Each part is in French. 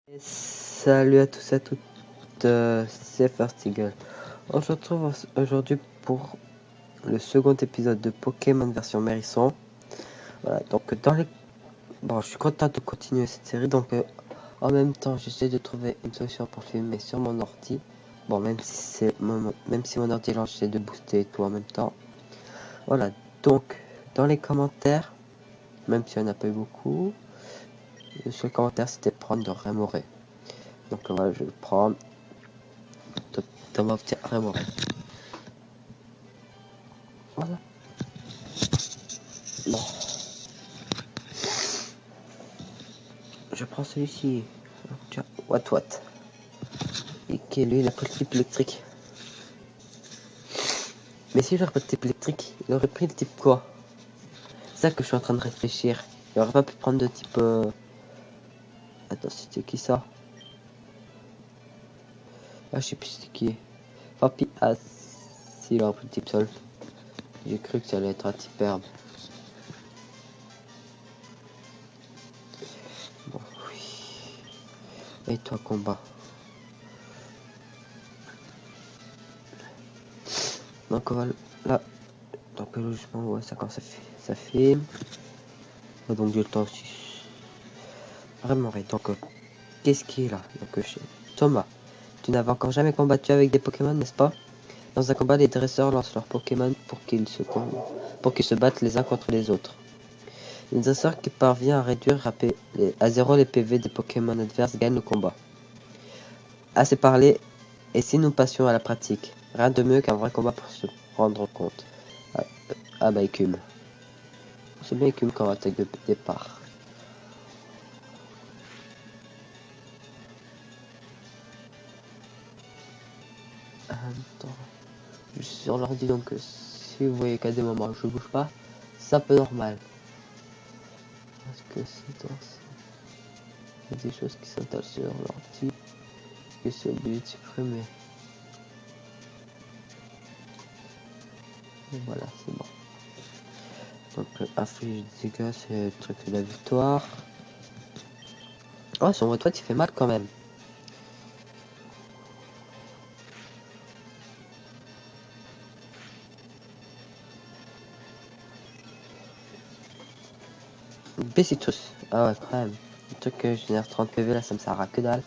Et salut à tous et à toutes, c'est First Eagle. On se retrouve aujourd'hui pour le second épisode de Pokémon version Hérisson. Voilà, donc Bon, je suis content de continuer cette série, donc en même temps j'essaie de trouver une solution pour filmer sur mon ordi. Bon, même si mon ordi là, j'essaie de booster et tout en même temps. Voilà, donc dans les commentaires, même s'il n'y en a pas eu beaucoup, le seul commentaire c'était prendre de Remoraid. Donc voilà, je vais le prendre. Thomas obtient Remoraid. Voilà. Bon. Je prends celui-ci. Tiens, what. Et qui est lui, il a pris le type électrique. Mais si j'aurais pas de type électrique, il aurait pris le type quoi? C'est ça que je suis en train de réfléchir. Il aurait pas pu prendre de type... Attends, c'était qui ça? Ah, je sais plus c'était qui. Papy. Ah, si, il aurait pris le type sol. J'ai cru que ça allait être un type herbe. Bon, oui. Et toi, combat. Donc voilà. Là. Donc logiquement, ouais, ça quand ça filme. Donc j'ai le temps aussi. Vraiment, donc qu'est-ce qui est là? Donc Thomas, tu n'avais encore jamais combattu avec des Pokémon, n'est-ce pas? Dans un combat, les dresseurs lancent leurs Pokémon pour qu'ils se battent les uns contre les autres. Le dresseur qui parvient à réduire à 0 les PV des Pokémon adverses gagne le combat. Assez parlé, et si nous passions à la pratique? Rien de mieux qu'un vrai combat pour se rendre compte. Ah bah Écume. C'est bien Écume quand on attaque de départ. Attends. Je suis sur l'ordi, donc si vous voyez qu'à des moments je bouge pas, c'est un peu normal. Parce que c'est il y a des choses qui s'installent sur l'ordi que c'est obligé de supprimer. Et voilà, c'est bon. Donc afflige des dégâts, c'est le truc de la victoire. Oh, son retrait il fait mal quand même. Bessitus. Ah ouais, quand même. Le truc que je génère 30 PV là, ça me sert à que dalle.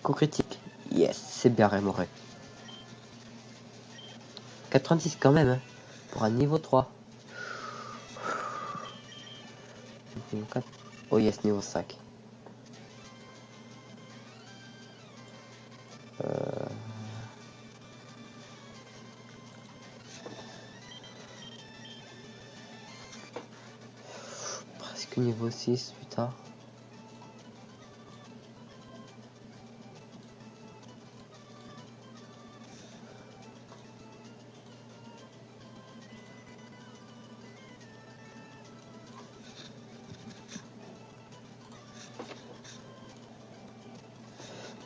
Coup critique. Yes, c'est bien Remoraid. 90 quand même, hein, pour un niveau 3. Oh yes, niveau 5. Presque niveau 6, putain.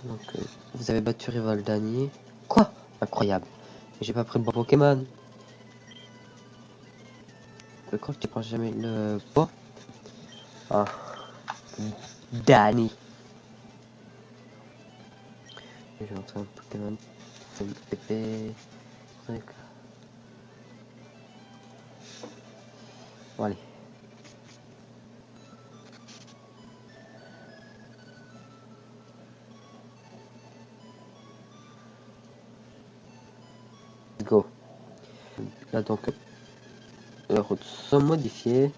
Donc, vous avez battu Rivaldani. Quoi? Incroyable. J'ai pas pris le bon Pokémon. Je crois que tu prends jamais le bon. Ah. Danny. J'ai entré un Pokémon. C'est une épée. Bon, allez. Go. Là donc, les routes sont modifiées.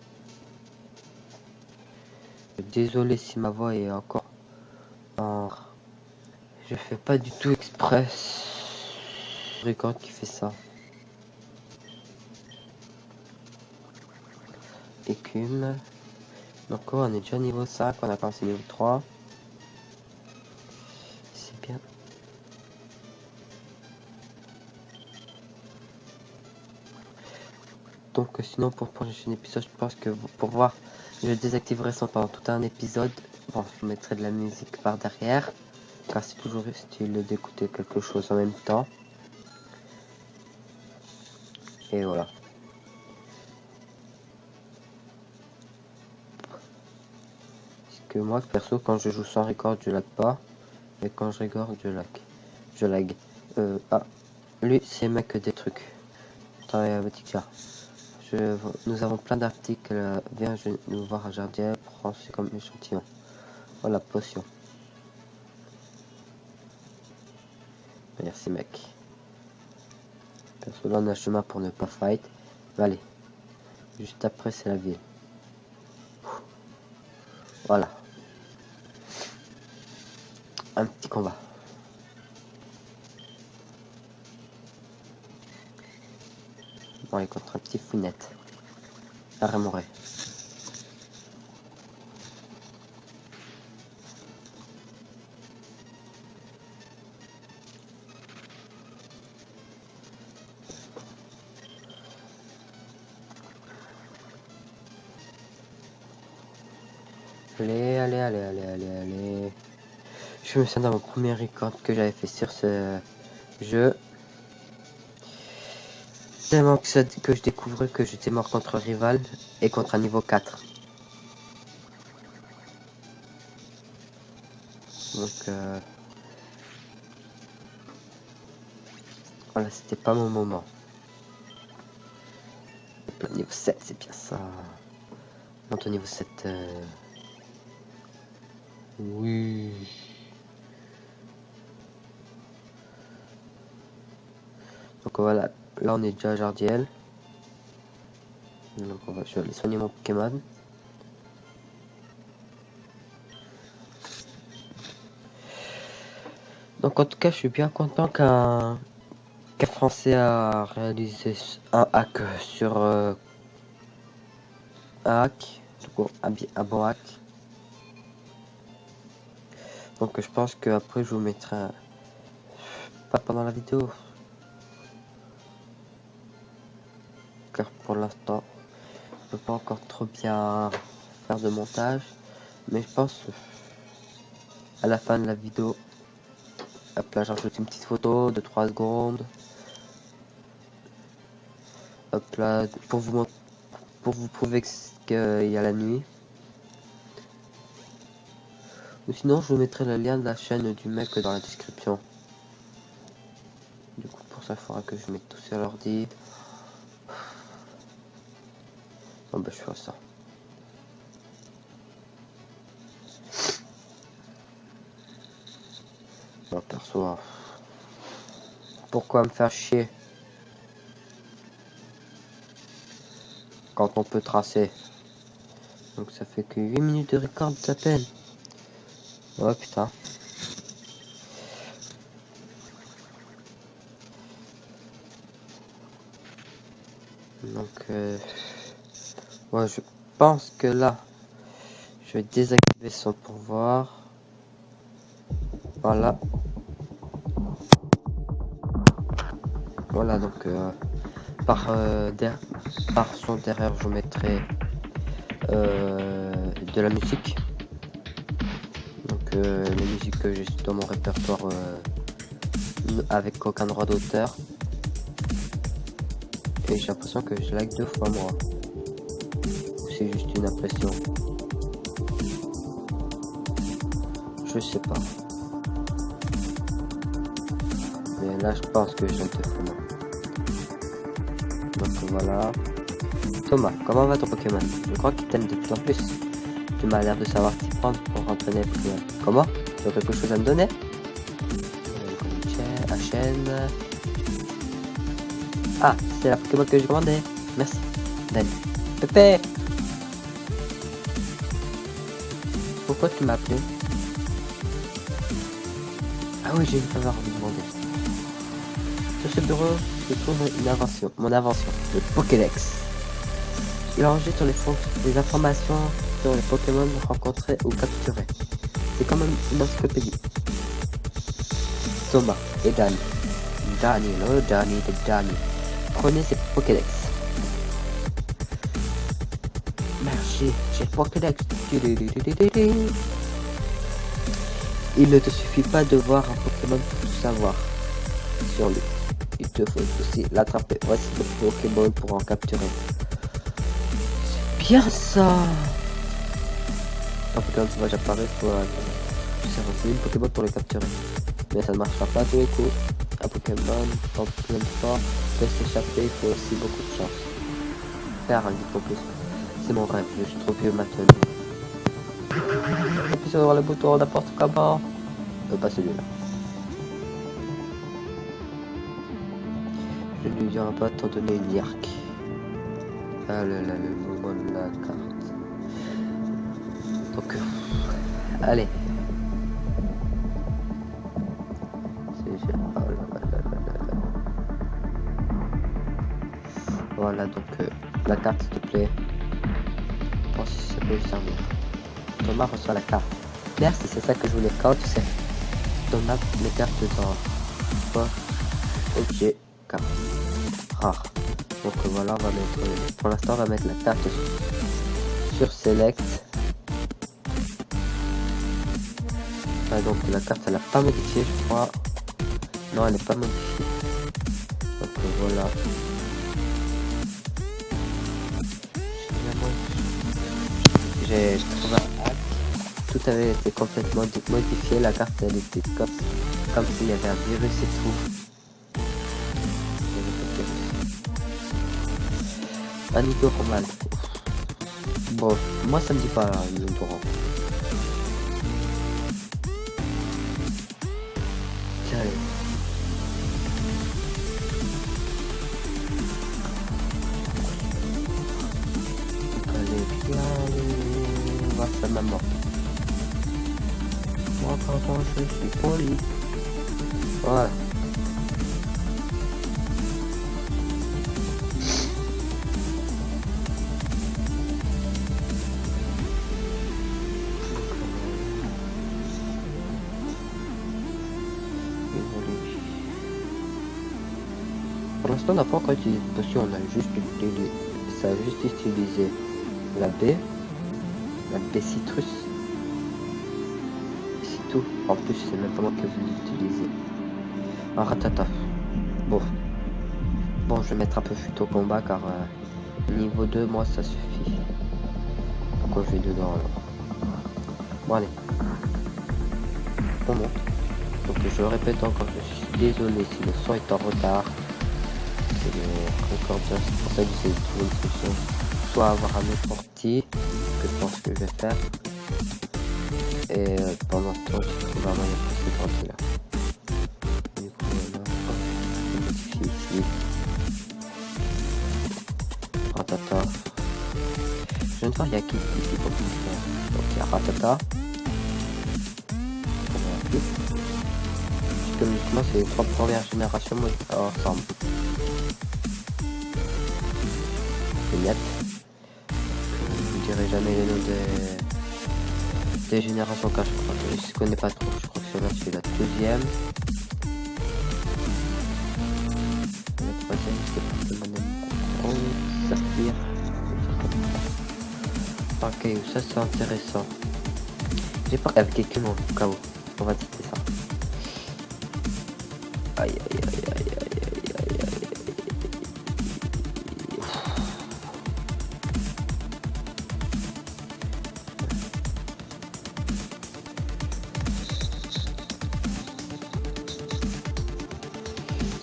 Désolé si ma voix est encore en... Je fais pas du tout exprès. Record qui fait ça. Écume. Donc on est déjà niveau 5, on a commencé niveau 3. C'est bien. Donc sinon pour le prochain épisode, je pense que pour voir, je désactiverai ça pendant tout un épisode. Bon, je mettrai de la musique par derrière, car c'est toujours utile d'écouter quelque chose en même temps. Et voilà. que moi, perso, quand je joue sans record, je lag pas. Et quand je record, je lag. Ah, lui, c'est mec des trucs. Attends, petit chat. Nous avons plein d'articles. Viens nous voir à Jardiel. Prends c'est comme échantillon. Voilà, potion. Merci, mec. Perso, là, on a un chemin pour ne pas fight. Mais allez. Juste après, c'est la ville. Voilà. Un petit combat. Bon, allez, contre un petit fouinette. Arrêt. Allez. Je me souviens dans mon premier record que j'avais fait sur ce jeu. Tellement que je découvrais que j'étais mort contre rival et contre un niveau 4. Donc voilà, c'était pas mon moment. Niveau 7, c'est bien ça. Monte au niveau 7. Oui. Donc voilà, là on est déjà à Jardiel. Donc je vais aller soigner mon Pokémon. Donc en tout cas, je suis bien content qu'un Français a réalisé un hack sur un bon hack. Donc je pense que après je vous mettrai pas pendant la vidéo, car pour l'instant je peux pas encore trop bien faire de montage, mais je pense à la fin de la vidéo. Hop là, j'ajoute une petite photo de 3 secondes. Hop là, pour vous prouver qu'il y a la nuit. Ou sinon, je vous mettrai le lien de la chaîne du mec dans la description. Du coup, pour ça, il faudra que je mette tout sur l'ordi. Bon, bah, je ferai ça. Bon, perso, pourquoi me faire chier quand on peut tracer? Donc, ça fait que 8 minutes de record à peine. Ouais, putain. Donc, ouais, je pense que là, je vais désactiver son pouvoir. Voilà. Voilà, donc, par son derrière, je mettrai de la musique. Donc, les musiques que j'ai dans mon répertoire avec aucun droit d'auteur. Et j'ai l'impression que je like 2 fois moi. Ou c'est juste une impression. Je sais pas. Mais là je pense que je like 2 fois moi. Donc voilà. Thomas, comment va ton Pokémon? Je crois qu'il t'aime de plus en plus. Tu m'as l'air de savoir t'y prendre pour entraîner les Pokémon. Comment? Tu as quelque chose à me donner? La chaîne. Ah, c'est la Pokémon que j'ai commandée. Merci. Ben. Pépé. Pourquoi tu m'as appelé? Ah oui, j'ai une faveur à vous demander. Sur ce bureau, je trouve mon invention, le Pokédex. Il enregistre les informations sur les Pokémon rencontrés ou capturés. C'est comme une encyclopédie. Thomas et Danny. Danny. Prenez ces Pokédex. Merci, j'ai le Pokédex. Il ne te suffit pas de voir un Pokémon pour tout savoir sur lui. Il te faut aussi l'attraper. Voici le Pokémon pour en capturer. C'est bien ça. Un Pokémon sauvage apparaît, faut c'est une Pokéball pour le capturer. Mais ça ne marchera pas à tous les coups. Un Pokémon en pleine forme peut s'échapper, il faut aussi beaucoup de chance. Car un dit en plus. C'est mon rêve, je suis trop vieux maintenant. Appuie sur le bouton n'importe comment. Pas celui-là. Je lui dirai pas t'en donner une yark. Ah là là, le moment de la carte. Donc, allez. C'est oh là là là là là. Voilà, donc la carte, s'il te plaît. Je pense que ça peut lui servir. Thomas reçoit la carte. Merci, c'est ça que je voulais. Quand tu sais. Thomas mes cartes dans quoi. Ok, carte rare. Donc voilà, on va mettre. Pour l'instant, on va mettre la carte sur Select. Ah, donc la carte, elle n'a pas modifié, je crois. Non, elle n'est pas modifiée. Donc voilà. J'ai trouvé un hack. Tout avait été complètement modifié. La carte, elle était comme s'il y avait un virus et tout. Un Nidoran. Bon, moi ça me dit pas un Nidoran. Allez. On va faire maman. Moi quand je suis poli. Voilà. Pour l'instant, on n'a pas encore utilisé de potion, on a juste utilisé, ça a juste utilisé la baie citrus. C'est tout. En plus, c'est même pas moi qui vais l'utiliser. Un ratata. Bon, je vais mettre un peu fuite au combat car niveau 2, moi ça suffit. Pourquoi je vais dedans alors? Bon, allez. On monte. Donc, je répète encore, je suis désolé si le son est en retard. C'est le record, c'est pour ça que j'essaie de trouver une solution. Soit avoir un autre ortie, que je pense que je vais faire. Et pendant ce temps, je trouve un moyen de cette ortie là. Du coup, voilà, je vais modifier ici. Ratata. Je viens de voir, il y a qui ici pour tout faire. Donc, il y a Ratata. Puisque justement, c'est les 3 premières générations ensemble. Net. Je ne dirai jamais les noms des générations car je crois que je ne connais pas trop. Je crois que celui-là c'est la deuxième. La troisième c'est pas le même. Saphir. Ok, ça c'est intéressant. J'ai parlé avec quelqu'un au cas où. On va tester ça. Aïe aïe aïe aïe aïe aïe aïe aïe.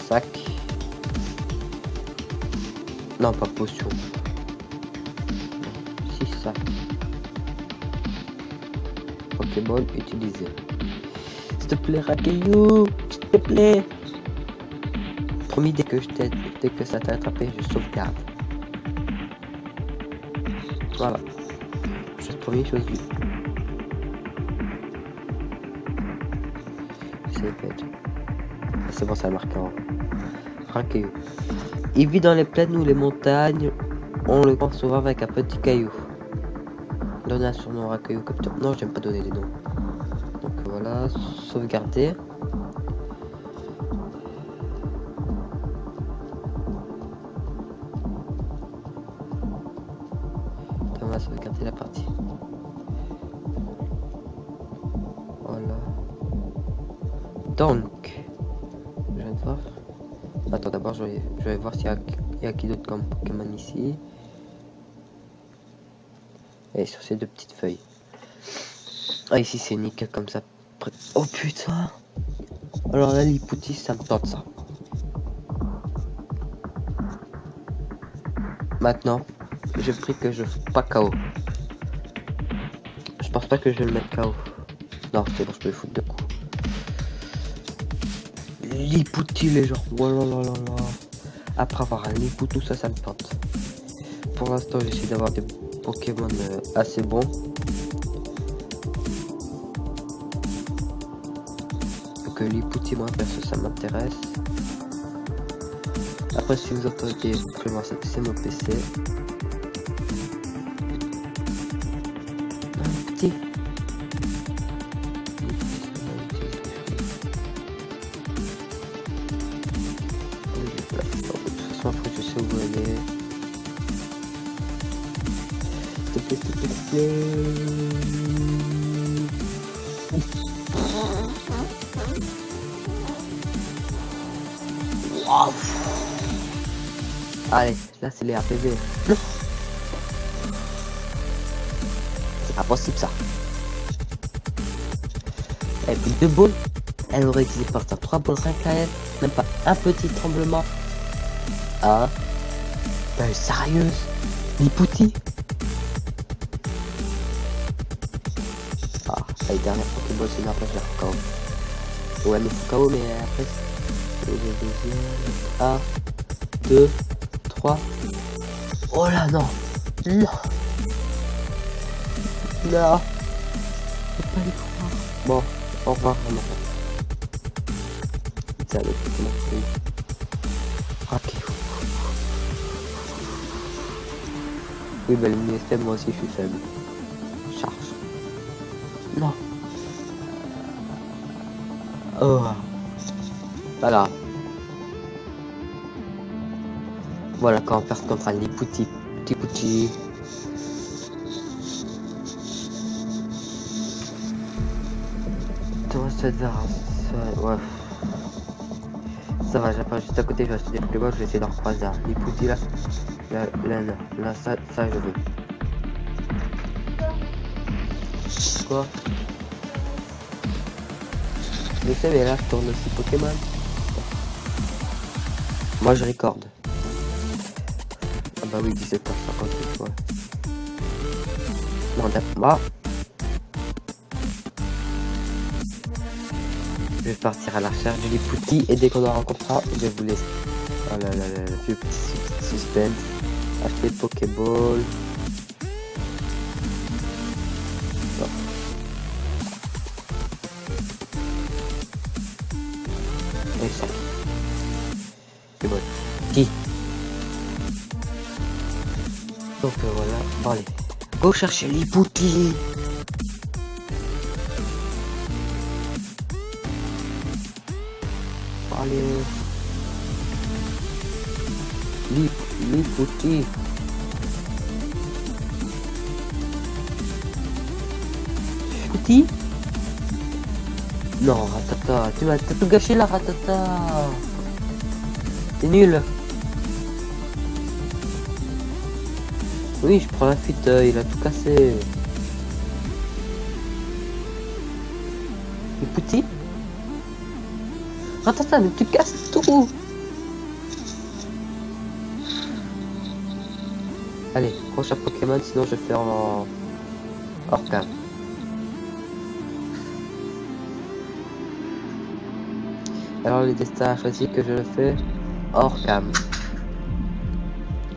Sac. Non, pas potion. 6 sacs. Pokéball utilisé. S'il te plaît, Rakeyu, s'il te plaît. Promis, dès que ça t'a attrapé, je sauvegarde. Voilà. Chose promis, chose vue. C'est bon, ça a marqué en Rakeyu. Il vit dans les plaines ou les montagnes. On le prend souvent avec un petit caillou. Donner un surnom Rakeyu Capture. Non, j'aime pas donner des noms. Donc voilà, sauvegarder. On va sauvegarder la partie. Voilà. Donc, je viens de voir. Attends, d'abord, je vais voir s'il y a qui d'autre comme Pokémon ici. Et sur ces 2 petites feuilles. Ah, ici c'est nickel comme ça. Oh putain. Alors là, l'hypothèse, ça me tente ça. Maintenant, je prie que je sois pas KO. Je pense pas que je vais le mettre KO. Non, c'est bon, je peux le foutre de coups. L'hypothèse, les gens. Oh là là là là. Après avoir un Lipu, tout ça, ça me tente. Pour l'instant, j'essaie d'avoir des Pokémon assez bons. Donc l'hypothèse, moi, perso, ça m'intéresse. Après, si vous entendez, vous pouvez voir, c'est mon PC. Un petit. Après je sais où aller. S'il te plaît, s'il te plaît. Wow. Allez, là c'est les APV. Non. C'est pas possible ça. Et puis 2 balles, elle aurait été partie à 3 balles rien qu'à elle. Même pas un petit tremblement. Ah, ben sérieuse, l'hypothèse. Ah, la dernière Pokéball, c'est une après je la KO. Ouais, mais c'est KO, mais après, c'est le deuxième. 1, 2, 3. Oh là, non, non, non, je peux pas les croire. Bon, au revoir, vraiment. C'est avec Pokémon. Ok. Oui, bah le mini-step, moi aussi je suis faible. Charge. Non. Oh. Voilà. Voilà, quand on perd contre un Lipouti. Petit. Toi, ça devrait. Ouais. Ça va, j'apparais juste à côté, je vais acheter des Pokéballs, je vais essayer d'en recroiser un. Lipouti là. Là, ça je veux. Quoi? Je sais, mais là je tourne aussi Pokémon. Moi je recorde. Ah bah oui, 17h58, ouais. Non, moi. Je vais partir à la recherche du Lipouti et dès qu'on en rencontrera, je vais vous laisser. Oh là là là, le petit suspense. Acheter Pokéball. Non. Et ça. C'est bon. Qui? Donc voilà. Bon allez. Go chercher Lipouti. Allez. Lipouti. Lipouti? Non, Ratata, t'as tout gâché là, Ratata. C'est nul. Oui, je prends la fuite, il a tout cassé. Lipouti? Ratata, mais tu casses tout. Allez, prochain Pokémon, sinon je fais en hors cam. Alors les destins choisis que je le fais hors cam.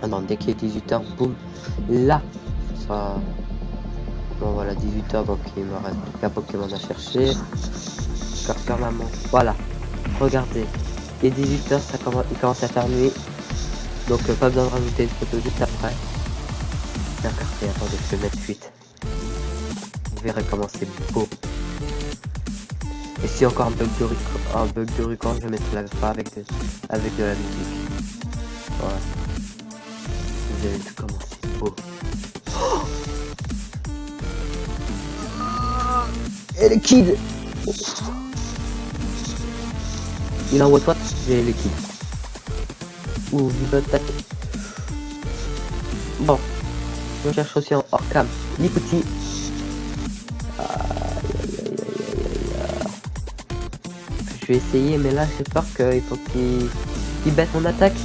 Ah non, dès qu'il est 18h, boum, là, ça... Bon voilà, 18h, donc il me reste plus qu'un Pokémon à chercher. Faire maman. Voilà, regardez, il est 18h, il commence à faire nuit. Donc pas besoin de rajouter une photo juste après. D'accord, attendez, je vais mettre 8. Vous verrez comment c'est beau. Et si encore un bug de record, je mettrai la fin avec de la musique. Voilà. Vous avez vu comment c'est beau. Oh, et le kid. Il envoie toi, j'ai le kid. Ouh, il va attaquer. Bon. Je cherche aussi en hors cam. Lipouti. je vais essayer, mais là j'ai peur qu'il faut qu'il baisse mon attaque.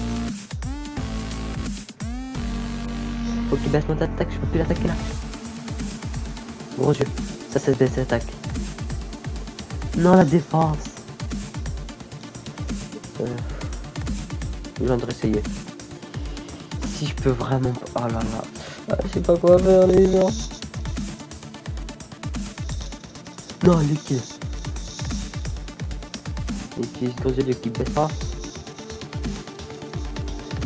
Faut qu'il baisse mon attaque, je peux plus l'attaquer là. Mon dieu, ça baisse l'attaque. Non, la défense. Je viendrai essayer. Si je peux vraiment... Oh là là. Ah, je sais pas quoi faire les gens. Non, liquide. Utilise ton jeu de qui baisse pas.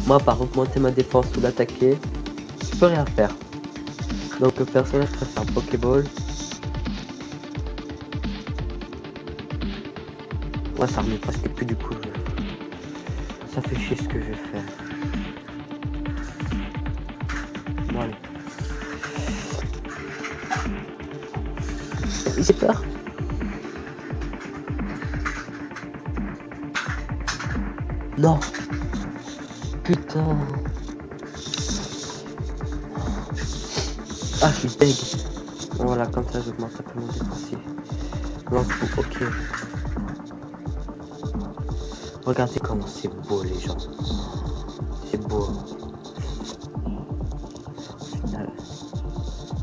Moi par augmenter ma défense ou l'attaquer, je peux rien faire. Donc le personnage préfère Pokéball. Ouais, ça remet presque plus du coup. Ça fait chier ce que je vais faire. Bon allez. J'ai peur. Non. Putain. Ah, je suis deg. Voilà, comme ça j'augmente un peu mon défensif. Ok. Regardez comment c'est beau les gens. C'est beau.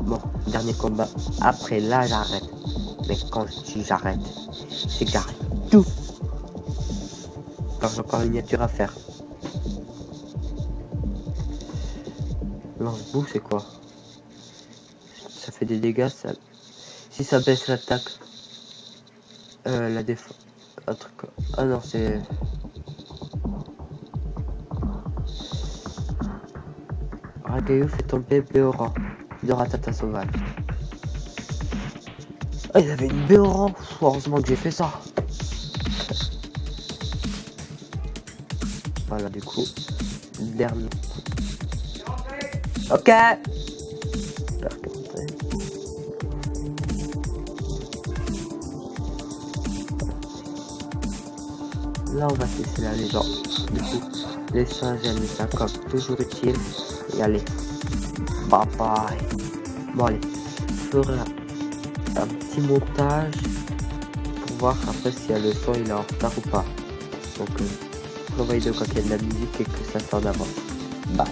Bon, dernier combat. Après là j'arrête. Mais quand je dis j'arrête, c'est que j'arrête tout. J'ai encore une miniature à faire. Lance-boue c'est quoi? Ça fait des dégâts ça. Si ça baisse l'attaque. La défense. Un truc. Ah non c'est. Ragaillou fait tomber Béoran de Ratata sauvage. Ah il avait une Béoran. Heureusement que j'ai fait ça. Voilà du coup. Dernier. Ok. Là on va tester la légende. Du coup, les singes aiment ça comme toujours utile. Et allez. Bye bye. Bon allez. Je ferai un petit montage pour voir après si le son il est en retard ou pas. Donc on va y de quand il y a de la musique et que ça sort d'avant. Bye.